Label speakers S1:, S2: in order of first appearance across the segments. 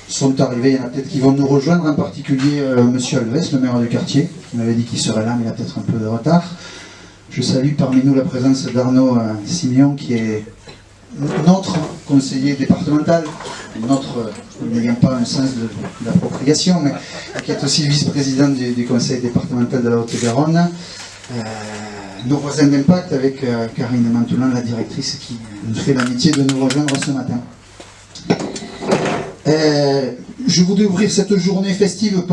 S1: sont arrivés. Il y en a peut-être qui vont nous rejoindre, en particulier Monsieur Alves, le maire du quartier, qui m'avait dit qu'il serait là, mais il a peut-être un peu de retard. Je salue parmi nous la présence d'Arnaud Simion, qui est notre conseiller départemental, notre, il n'y a pas un sens de l'appropriation, mais qui est aussi vice-président du conseil départemental de la Haute-Garonne. Nos voisins d'impact avec Karine Mantoulan, la directrice, qui nous fait l'amitié de nous rejoindre ce matin. Je voudrais ouvrir cette journée festive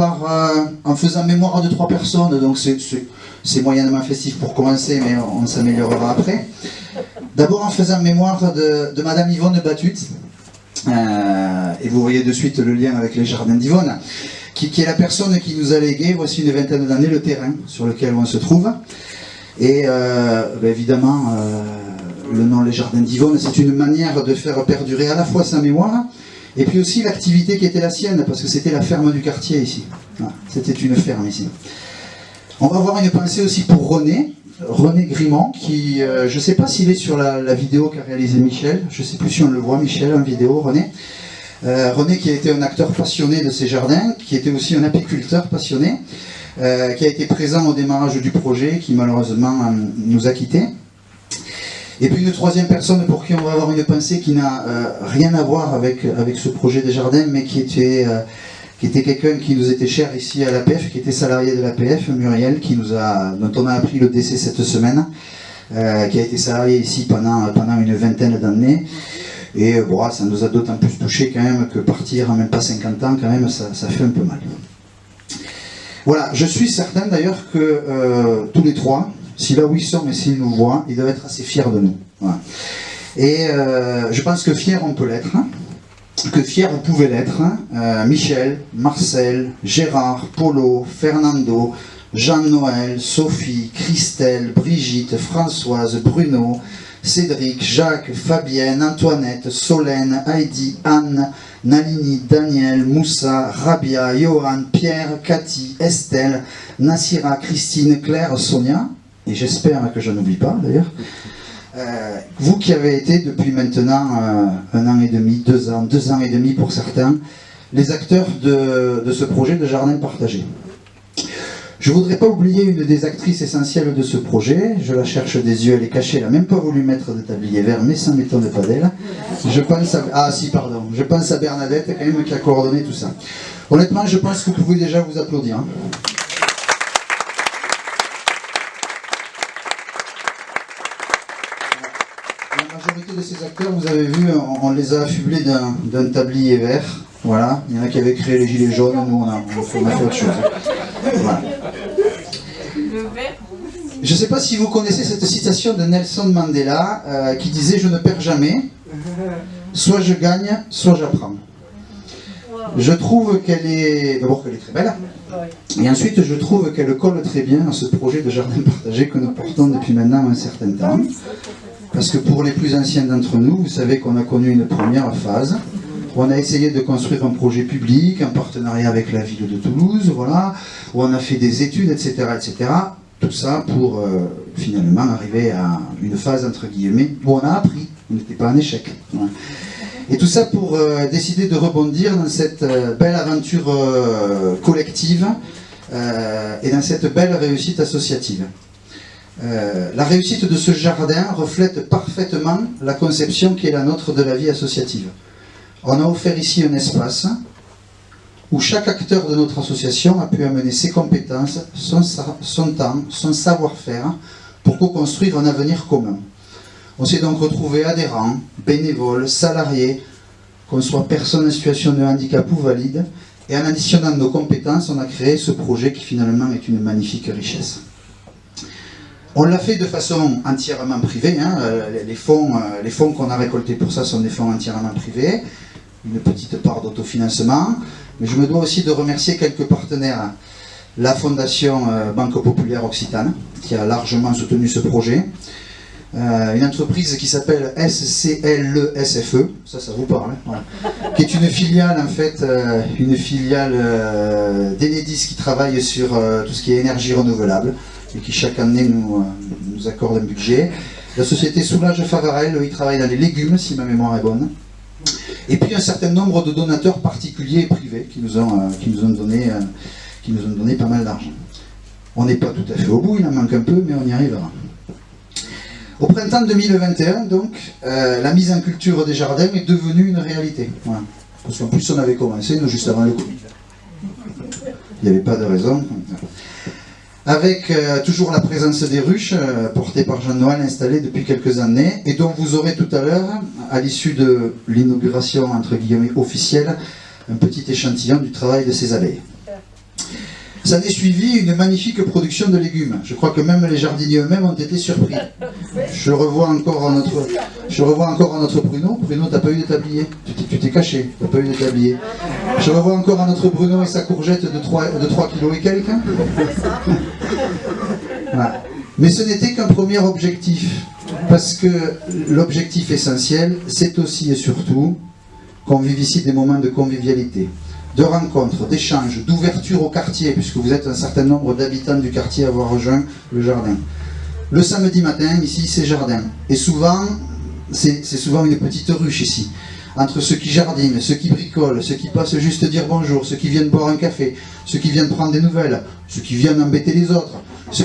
S1: en faisant mémoire de 3 personnes, donc c'est moyennement festif pour commencer, mais on s'améliorera après. D'abord en faisant mémoire de Madame Yvonne Batut, et vous voyez de suite le lien avec les jardins d'Yvonne, qui est la personne qui nous a légué, voici une vingtaine d'années, le terrain sur lequel on se trouve. Et évidemment, le nom Les Jardins d'Yvonne, c'est une manière de faire perdurer à la fois sa mémoire, et puis aussi l'activité qui était la sienne, parce que c'était la ferme du quartier ici. Voilà, c'était une ferme ici. On va avoir une pensée aussi pour René Grimont, qui, je ne sais pas s'il est sur la vidéo qu'a réalisée Michel, je ne sais plus si on le voit, Michel, en vidéo, René. René qui a été un acteur passionné de ces jardins, qui était aussi un apiculteur passionné, qui a été présent au démarrage du projet, qui malheureusement nous a quittés. Et puis une troisième personne pour qui on va avoir une pensée qui n'a rien à voir avec ce projet des jardins, mais qui était quelqu'un qui nous était cher ici à l'APF, qui était salarié de l'APF, Muriel, dont on a appris le décès cette semaine, qui a été salarié ici pendant une vingtaine d'années. Et bon, ça nous a d'autant plus touché quand même que partir en même pas 50 ans, quand même, ça fait un peu mal. Voilà, je suis certain d'ailleurs que tous les 3, si là où ils sont et s'ils nous voient, ils doivent être assez fiers de nous. Voilà. Et je pense que fiers on peut l'être, hein, que fiers vous pouvez l'être. Hein. Michel, Marcel, Gérard, Polo, Fernando, Jean-Noël, Sophie, Christelle, Brigitte, Françoise, Bruno, Cédric, Jacques, Fabienne, Antoinette, Solène, Heidi, Anne, Nalini, Daniel, Moussa, Rabia, Johan, Pierre, Cathy, Estelle, Nassira, Christine, Claire, Sonia, et j'espère que je n'oublie pas d'ailleurs, vous qui avez été depuis maintenant 1 an et demi, 2 ans et demi pour certains, les acteurs de ce projet de jardin partagé. Je ne voudrais pas oublier une des actrices essentielles de ce projet, je la cherche des yeux, elle est cachée, elle n'a même pas voulu mettre de tablier vert, mais ça ne m'étonne pas d'elle. Je pense à... Ah si, pardon, je pense à Bernadette quand même qui a coordonné tout ça. Honnêtement, je pense que vous pouvez déjà vous applaudir. Hein. La majorité de ces acteurs, vous avez vu, on les a affublés d'un tablier vert. Voilà, il y en a qui avaient créé les gilets jaunes, nous on a fait autre chose. Voilà. Je ne sais pas si vous connaissez cette citation de Nelson Mandela qui disait « Je ne perds jamais, soit je gagne, soit j'apprends ». Je trouve qu'elle est... D'abord qu'elle est très belle, et ensuite je trouve qu'elle colle très bien à ce projet de jardin partagé que nous portons depuis maintenant un certain temps. Parce que pour les plus anciens d'entre nous, vous savez qu'on a connu une première phase. On a essayé de construire un projet public, en partenariat avec la ville de Toulouse, voilà, où on a fait des études, etc., etc. Tout ça pour finalement arriver à une phase, entre guillemets, où on a appris, on n'était pas en échec. Voilà. Et tout ça pour décider de rebondir dans cette belle aventure collective et dans cette belle réussite associative. La réussite de ce jardin reflète parfaitement la conception qui est la nôtre de la vie associative. On a offert ici un espace où chaque acteur de notre association a pu amener ses compétences, son temps, son savoir-faire pour co-construire un avenir commun. On s'est donc retrouvé adhérents, bénévoles, salariés, qu'on soit personne en situation de handicap ou valide, et en additionnant nos compétences, on a créé ce projet qui finalement est une magnifique richesse. On l'a fait de façon entièrement privée, hein. Les fonds qu'on a récoltés pour ça sont des fonds entièrement privés, une petite part d'autofinancement, mais je me dois aussi de remercier quelques partenaires. La Fondation Banque Populaire Occitane, qui a largement soutenu ce projet, une entreprise qui s'appelle SCLESFE, ça vous parle, hein, voilà. Qui est une filiale en fait, d'Enedis qui travaille sur tout ce qui est énergie renouvelable, et qui chaque année nous accorde un budget. La société Soulage Favarel, il travaille dans les légumes, si ma mémoire est bonne. Et puis un certain nombre de donateurs particuliers et privés qui nous ont donné pas mal d'argent. On n'est pas tout à fait au bout, il en manque un peu, mais on y arrivera. Au printemps 2021, donc, la mise en culture des jardins est devenue une réalité. Voilà. Parce qu'en plus, on avait commencé, nous, juste avant le Covid. Il n'y avait pas de raison. Avec toujours la présence des ruches, portées par Jean-Noël, installées depuis quelques années, et dont vous aurez tout à l'heure, à l'issue de l'inauguration, entre guillemets, officielle, un petit échantillon du travail de ces abeilles. Ça n'est suivi une magnifique production de légumes. Je crois que même les jardiniers eux-mêmes ont été surpris. Je revois encore notre Bruno. Bruno, t'as pas eu de tablier. Tu t'es caché, t'as pas eu de tablier. Je revois encore notre Bruno et sa courgette de 3 kg et quelques. Voilà. Mais ce n'était qu'un premier objectif. Parce que l'objectif essentiel, c'est aussi et surtout qu'on vive ici des moments de convivialité, de rencontres, d'échanges, d'ouverture au quartier, puisque vous êtes un certain nombre d'habitants du quartier à avoir rejoint le jardin. Le samedi matin, ici, c'est jardin. Et souvent, c'est souvent une petite ruche ici. Entre ceux qui jardinent, ceux qui bricolent, ceux qui passent juste dire bonjour, ceux qui viennent boire un café, ceux qui viennent prendre des nouvelles, ceux qui viennent embêter les autres, ceux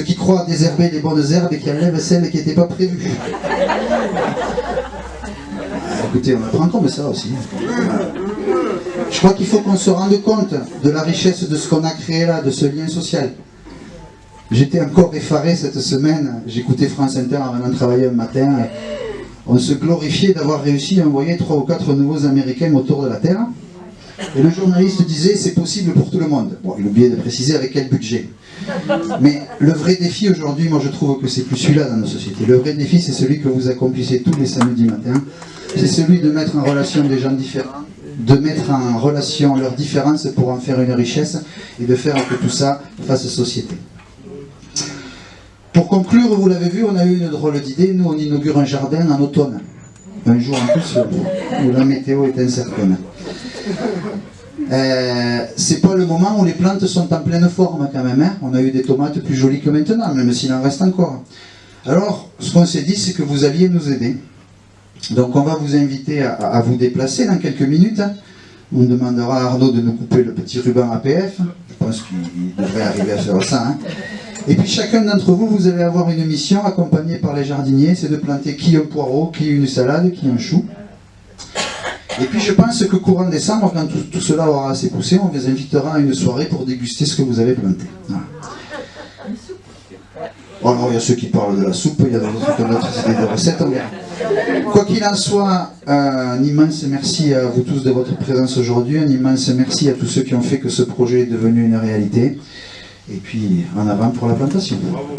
S1: qui croient désherber les bonnes herbes et qui enlèvent celles qui n'étaient pas prévues. Écoutez, on apprend comme ça aussi. Je crois qu'il faut qu'on se rende compte de la richesse de ce qu'on a créé là, de ce lien social. J'étais encore effaré cette semaine, j'écoutais France Inter avant de travailler un matin. On se glorifiait d'avoir réussi à envoyer 3 ou 4 nouveaux Américains autour de la Terre. Et le journaliste disait, c'est possible pour tout le monde. Bon, il oubliait de préciser avec quel budget. Mais le vrai défi aujourd'hui, moi je trouve que c'est plus celui-là dans nos sociétés. Le vrai défi, c'est celui que vous accomplissez tous les samedis matins. C'est celui de mettre en relation des gens différents, de mettre en relation leurs différences pour en faire une richesse et de faire que tout ça fasse société. Pour conclure, vous l'avez vu, on a eu une drôle d'idée. Nous, on inaugure un jardin en automne. Un jour en plus où la météo est incertaine. C'est pas le moment où les plantes sont en pleine forme quand même. Hein. On a eu des tomates plus jolies que maintenant, même s'il en reste encore. Alors, ce qu'on s'est dit, c'est que vous alliez nous aider. Donc on va vous inviter à vous déplacer dans quelques minutes. On demandera à Arnaud de nous couper le petit ruban APF. Je pense qu'il devrait arriver à faire ça. Hein. Et puis chacun d'entre vous, vous allez avoir une mission accompagnée par les jardiniers. C'est de planter qui un poireau, qui une salade, qui un chou. Et puis je pense que courant décembre, quand tout cela aura assez poussé, on vous invitera à une soirée pour déguster ce que vous avez planté. Voilà. Alors il y a ceux qui parlent de la soupe, il y a d'autres qui ont d'autres idées de recettes, on verra. Quoi qu'il en soit, un immense merci à vous tous de votre présence aujourd'hui, un immense merci à tous ceux qui ont fait que ce projet est devenu une réalité. Et puis en avant pour la plantation. Bravo.